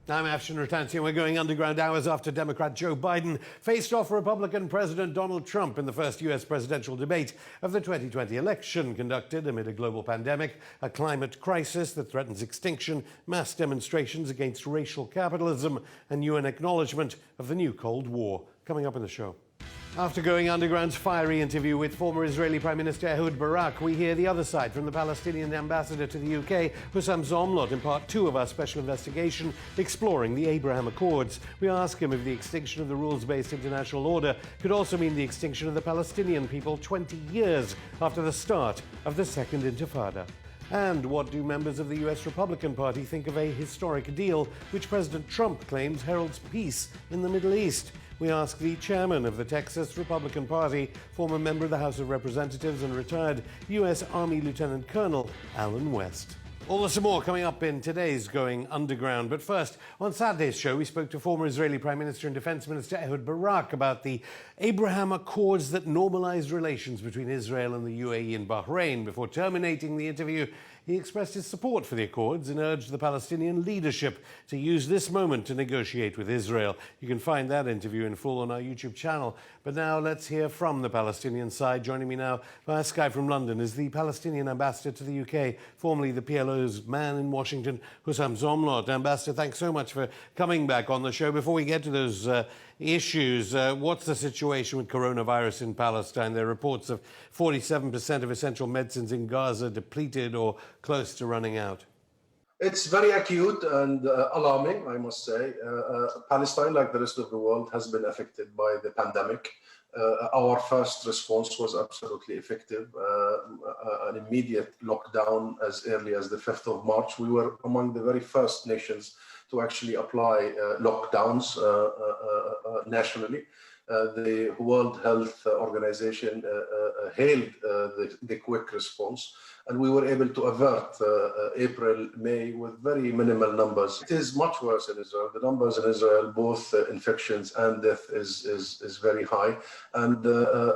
I'm Afshin Ratansi, and we're going underground hours after Democrat Joe Biden faced off Republican President Donald Trump in the first U.S. presidential debate of the 2020 election, conducted amid a global pandemic, a climate crisis that threatens extinction, mass demonstrations against racial capitalism, and UN acknowledgement of the new Cold War. Coming up in the show. After going underground's fiery interview with former Israeli Prime Minister Ehud Barak, we hear the other side from the Palestinian ambassador to the UK, Hussam Zomlot, in part 2 of our special investigation exploring the Abraham Accords. We ask him if the extinction of the rules-based international order could also mean the extinction of the Palestinian people 20 years after the start of the Second Intifada. And what do members of the US Republican Party think of a historic deal which President Trump claims heralds peace in the Middle East? We ask the chairman of the Texas Republican Party, former member of the House of Representatives and retired U.S. Army Lieutenant Colonel Alan West. All this and more coming up in today's Going Underground. But first, on Saturday's show, we spoke to former Israeli Prime Minister and Defense Minister Ehud Barak about the Abraham Accords that normalized relations between Israel and the UAE and Bahrain. Before terminating the interview, he expressed his support for the Accords and urged the Palestinian leadership to use this moment to negotiate with Israel. You can find that interview in full on our YouTube channel. But now let's hear from the Palestinian side. Joining me now via Skype from London is the Palestinian ambassador to the UK, formerly the PLO's man in Washington, Hussam Zomlot. Ambassador, thanks so much for coming back on the show. Before we get to those issues, what's the situation with coronavirus in Palestine? There are reports of 47% of essential medicines in Gaza depleted or close to running out. It's very acute and alarming, I must say. Palestine, like the rest of the world, has been affected by the pandemic. Our first response was absolutely effective. An immediate lockdown as early as the 5th of March. We were among the very first nations to actually apply lockdowns nationally. The World Health Organization hailed the quick response, and we were able to avert April, May with very minimal numbers. It is much worse in Israel. The numbers in Israel, both infections and death, is very high. And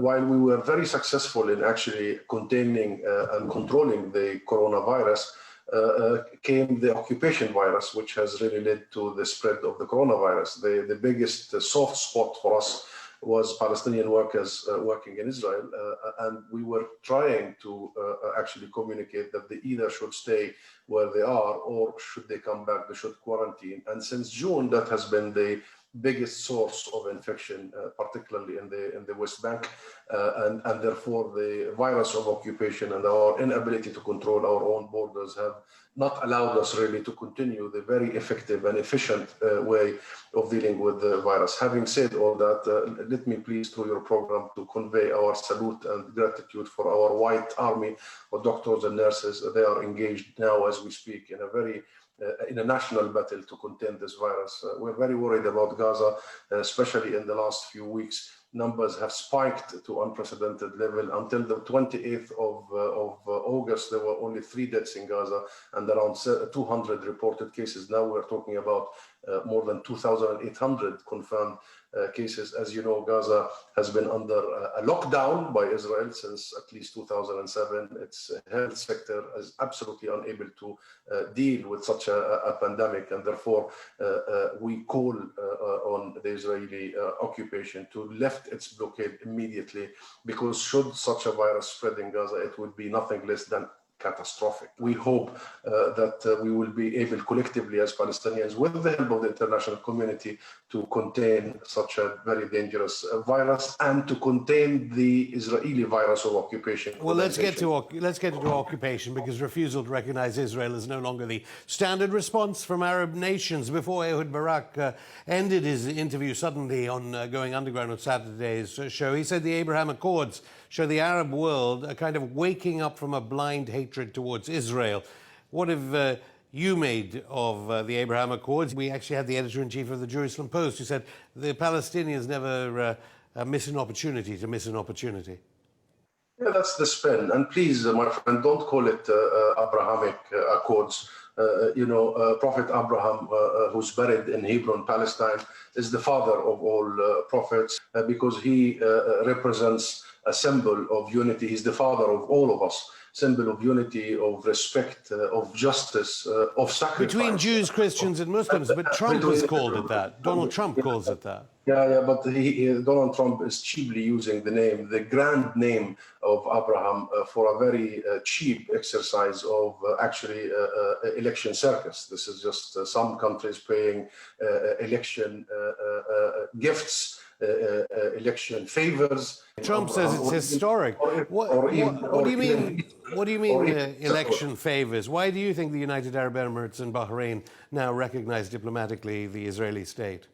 while we were very successful in actually containing and controlling the coronavirus, came the occupation virus, which has really led to the spread of the coronavirus. The biggest soft spot for us was Palestinian workers working in Israel, and we were trying to actually communicate that they either should stay where they are or should they come back, they should quarantine. And since June, that has been the biggest source of infection, particularly in the West Bank, and therefore the virus of occupation and our inability to control our own borders have not allowed us really to continue the very effective and efficient way of dealing with the virus. Having said all that, let me please, through your program, to convey our salute and gratitude for our white army of doctors and nurses. They are engaged now as we speak in a national battle to contain this virus. We're very worried about Gaza, especially in the last few weeks. Numbers have spiked to unprecedented level. Until the 28th of August, there were only 3 deaths in Gaza and around 200 reported cases. Now we're talking about more than 2,800 confirmed cases. As you know, Gaza has been under a lockdown by Israel since at least 2007. Its health sector is absolutely unable to deal with such a pandemic, and therefore we call on the Israeli occupation to lift its blockade immediately, because should such a virus spread in Gaza, it would be nothing less than catastrophic. We hope that we will be able collectively as Palestinians, with the help of the international community, to contain such a very dangerous virus and to contain the Israeli virus of occupation. Well, let's get to occupation, because refusal to recognize Israel is no longer the standard response from Arab nations. Before Ehud Barak ended his interview suddenly on Going Underground on Saturday's show, he said the Abraham Accords show the Arab world a kind of waking up from a blind hatred towards Israel. What have you made of the Abraham Accords? We actually had the editor-in-chief of the Jerusalem Post who said the Palestinians never miss an opportunity to miss an opportunity. Yeah, that's the spin. And please, my friend, don't call it Abrahamic Accords. Prophet Abraham, who's buried in Hebron, Palestine, is the father of all prophets because he represents a symbol of unity. He's the father of all of us. symbol of unity, of respect, of justice, of sacrifice. Between Jews, Christians, and Muslims, but Trump has called it that. Donald Trump calls it that. Yeah, but Donald Trump is cheaply using the grand name of Abraham for a very cheap exercise of election circus. This is just some countries paying election gifts, election favors. Trump says it's historic. What do you mean? What do you mean election favors? Why do you think the United Arab Emirates and Bahrain now recognize diplomatically the Israeli state?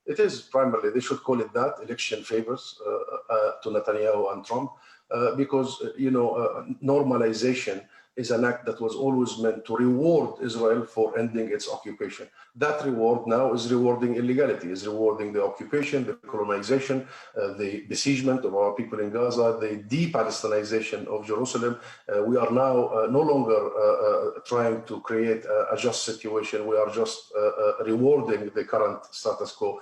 It is primarily, they should call it that, election favors to Netanyahu and Trump, because, normalization is an act that was always meant to reward Israel for ending its occupation. That reward now is rewarding illegality, is rewarding the occupation, the colonization, the besiegement of our people in Gaza, the de-Palestinization of Jerusalem. We are now no longer trying to create a just situation. We are just rewarding the current status quo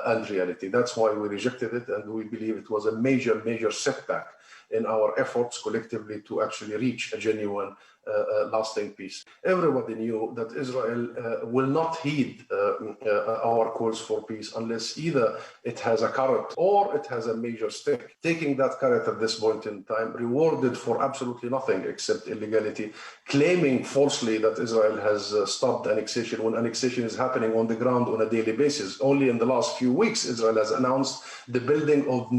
and reality. That's why we rejected it, and we believe it was a major, major setback in our efforts collectively to actually reach a genuine, lasting peace. Everybody knew that Israel will not heed our calls for peace unless either it has a carrot or it has a major stick. Taking that carrot at this point in time, rewarded for absolutely nothing except illegality, claiming falsely that Israel has stopped annexation when annexation is happening on the ground on a daily basis. Only in the last few weeks, Israel has announced the building of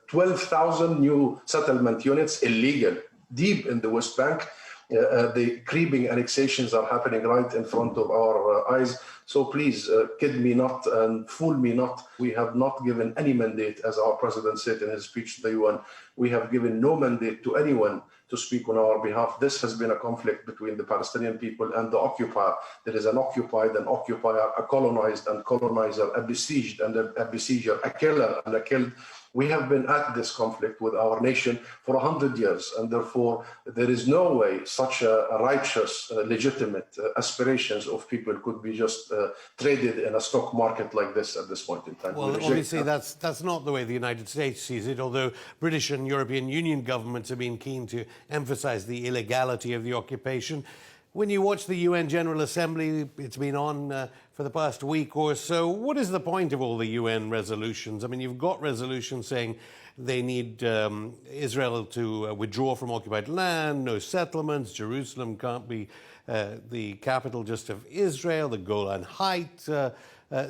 12,000 new settlement units, illegal, deep in the West Bank. The creeping annexations are happening right in front of our eyes. So please, kid me not and fool me not. We have not given any mandate, as our president said in his speech to the UN. We have given no mandate to anyone to speak on our behalf. This has been a conflict between the Palestinian people and the occupier. There is an occupied and occupier, a colonized and colonizer, a besieged and a besieger, a killer and a killed. We have been at this conflict with our nation for 100 years, and therefore there is no way such a righteous, legitimate aspirations of people could be just traded in a stock market like this at this point in time. Well, obviously that's not the way the United States sees it, although British and European Union governments have been keen to emphasize the illegality of the occupation. When you watch the UN General Assembly, it's been on for the past week or so. What is the point of all the UN resolutions? I mean, you've got resolutions saying they need Israel to withdraw from occupied land, no settlements, Jerusalem can't be the capital just of Israel, the Golan Heights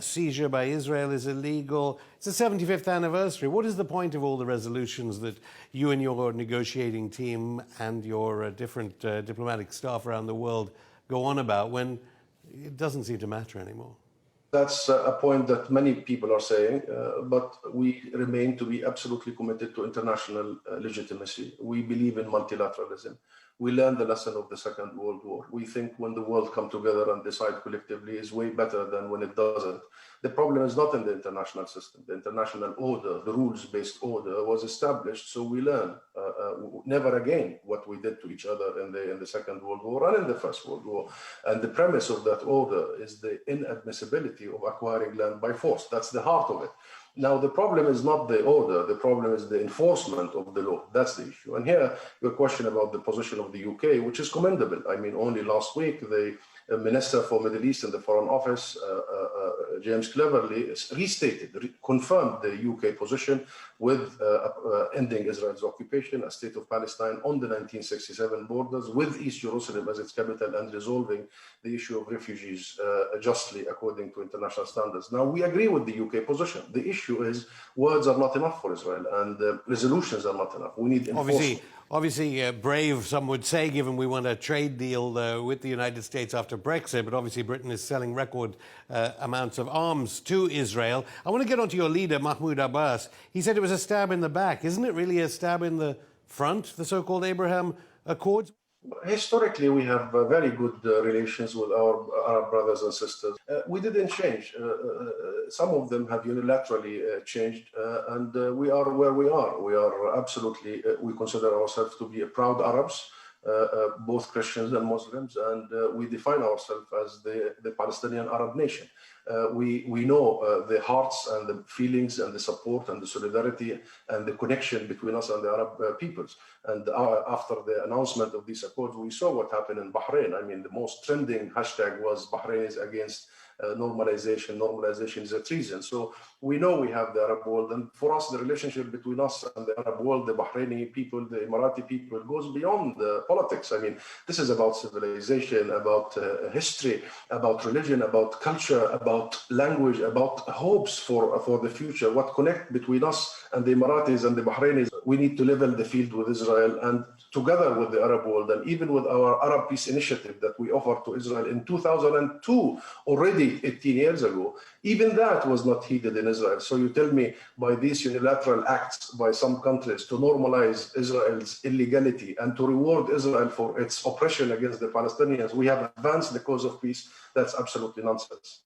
seizure by Israel is illegal. It's the 75th anniversary. What is the point of all the resolutions that you and your negotiating team and your different diplomatic staff around the world go on about when it doesn't seem to matter anymore? That's a point that many people are saying, but we remain to be absolutely committed to international legitimacy. We believe in multilateralism. We learned the lesson of the Second World War. We think when the world come together and decide collectively is way better than when it doesn't. The problem is not in the international system. The international order, the rules-based order was established, so we learn never again what we did to each other in the Second World War and in the First World War. And the premise of that order is the inadmissibility of acquiring land by force. That's the heart of it. Now, the problem is not the order, the problem is the enforcement of the law. That's the issue. And here, your question about the position of the UK, which is commendable. I mean, only last week, the Minister for Middle East in the Foreign Office, James Cleverly, confirmed the UK position with ending Israel's occupation, a state of Palestine on the 1967 borders, with East Jerusalem as its capital, and resolving the issue of refugees justly according to international standards. Now, we agree with the UK position. The issue is words are not enough for Israel, and resolutions are not enough. We need enforcement. Obviously, brave, some would say, given we want a trade deal with the United States after Brexit, but obviously Britain is selling record amounts of arms to Israel. I want to get onto your leader, Mahmoud Abbas. He said it was a stab in the back. Isn't it really a stab in the front, the so-called Abraham Accords? Historically, we have very good relations with our Arab brothers and sisters. We didn't change. Some of them have unilaterally changed, and we are where we are. We are absolutely, we consider ourselves to be proud Arabs. both Christians and Muslims, and we define ourselves as the Palestinian Arab nation. We know the hearts and the feelings and the support and the solidarity and the connection between us and the Arab peoples. And after the announcement of these accords, we saw what happened in Bahrain. I mean, the most trending hashtag was Bahrain is against normalization. Normalization is a treason. So we know we have the Arab world, and for us, the relationship between us and the Arab world, the Bahraini people, the Emirati people, goes beyond politics. I mean, this is about civilization, about history, about religion, about culture, about language, about hopes for the future. What connects between us and the Emiratis and the Bahrainis? We need to level the field with Israel, and together with the Arab world, and even with our Arab Peace Initiative that we offered to Israel in 2002, already 18 years ago, even that was not heeded in Israel. So you tell me, by these unilateral acts by some countries to normalize Israel's illegality and to reward Israel for its oppression against the Palestinians, we have advanced the cause of peace. That's absolutely nonsense.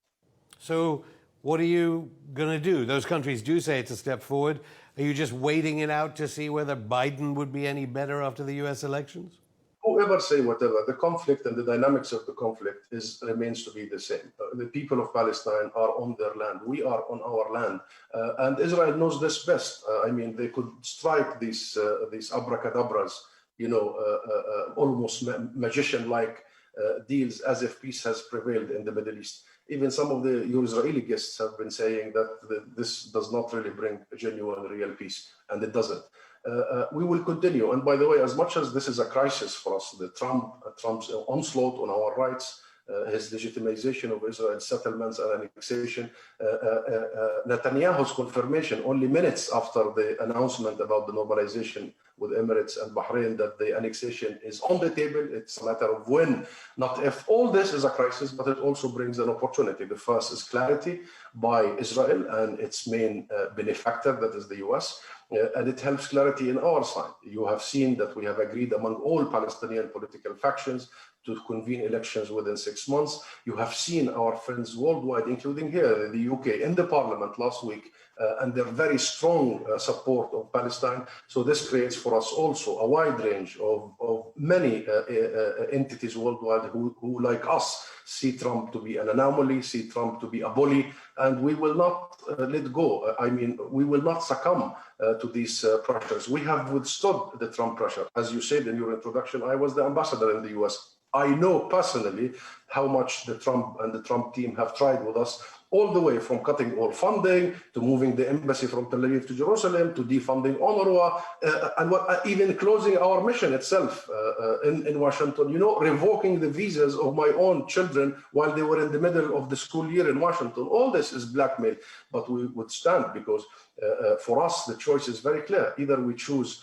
So what are you going to do? Those countries do say it's a step forward. Are you just waiting it out to see whether Biden would be any better after the US elections? Whoever say whatever, the conflict and the dynamics of the conflict remains to be the same. The people of Palestine are on their land. We are on our land. And Israel knows this best. I mean, they could strike these abracadabras, almost magician-like deals as if peace has prevailed in the Middle East. Even some of your Israeli guests have been saying that this does not really bring a genuine, real peace, and it doesn't. We will continue. And by the way, as much as this is a crisis for us, Trump's onslaught on our rights, his legitimization of Israel's settlements and annexation, Netanyahu's confirmation only minutes after the announcement about the normalization with Emirates and Bahrain that the annexation is on the table. It's a matter of when, not if. All this is a crisis, but it also brings an opportunity. The first is clarity by Israel and its main benefactor, that is the US. And it helps clarity in our side. You have seen that we have agreed among all Palestinian political factions to convene elections within 6 months. You have seen our friends worldwide, including here in the UK, in the parliament last week, and their very strong support of Palestine. So this creates for us also a wide range of many entities worldwide who, like us, see Trump to be an anomaly, see Trump to be a bully, and we will not let go. I mean, we will not succumb to these pressures. We have withstood the Trump pressure. As you said in your introduction, I was the ambassador in the US. I know personally how much the Trump and the Trump team have tried with us, all the way from cutting all funding to moving the embassy from Tel Aviv to Jerusalem to defunding UNRWA and even closing our mission itself in Washington, revoking the visas of my own children while they were in the middle of the school year in Washington. All this is blackmail, but we would stand because for us, the choice is very clear. Either we choose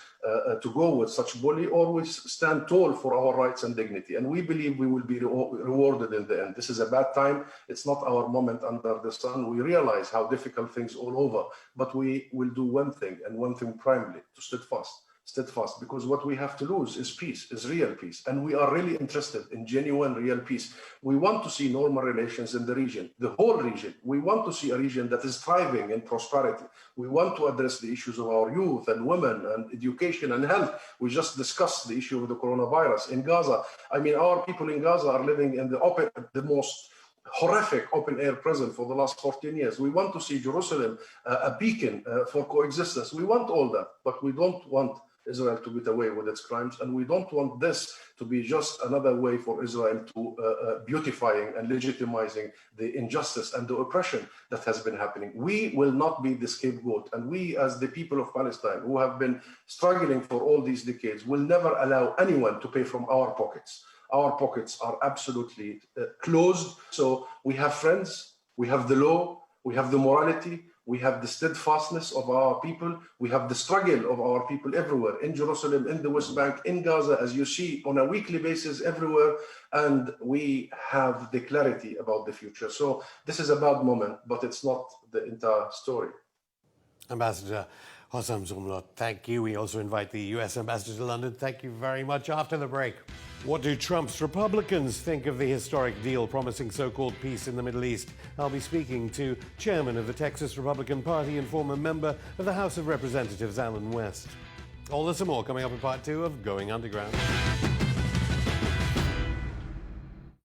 to go with such bully or we stand tall for our rights and dignity. And we believe we will be rewarded in the end. This is a bad time. It's not our moment under the sun. We realize how difficult things all over, but we will do one thing and one thing primarily, to steadfast, because what we have to lose is peace, is real peace. And we are really interested in genuine, real peace. We want to see normal relations in the region, the whole region. We want to see a region that is thriving in prosperity. We want to address the issues of our youth and women and education and health. We just discussed the issue of the coronavirus in Gaza. I mean, our people in Gaza are living in the most horrific open air prison for the last 14 years. We want to see Jerusalem a beacon for coexistence. We want all that, but we don't want Israel to get away with its crimes, and we don't want this to be just another way for Israel to beautifying and legitimizing the injustice and the oppression that has been happening. We will not be the scapegoat, and we, as the people of Palestine, who have been struggling for all these decades, will never allow anyone to pay from our pockets. Our pockets are absolutely closed. So we have friends, we have the law, we have the morality, we have the steadfastness of our people. We have the struggle of our people everywhere, in Jerusalem, in the West Bank, in Gaza, as you see on a weekly basis everywhere. And we have the clarity about the future. So this is a bad moment, but it's not the entire story. Ambassador Hossam Zumlot, thank you. We also invite the US Ambassador to London. Thank you very much. After the break, what do Trump's Republicans think of the historic deal promising so-called peace in the Middle East? I'll be speaking to Chairman of the Texas Republican Party and former member of the House of Representatives, Alan West. All this and more coming up in part 2 of Going Underground.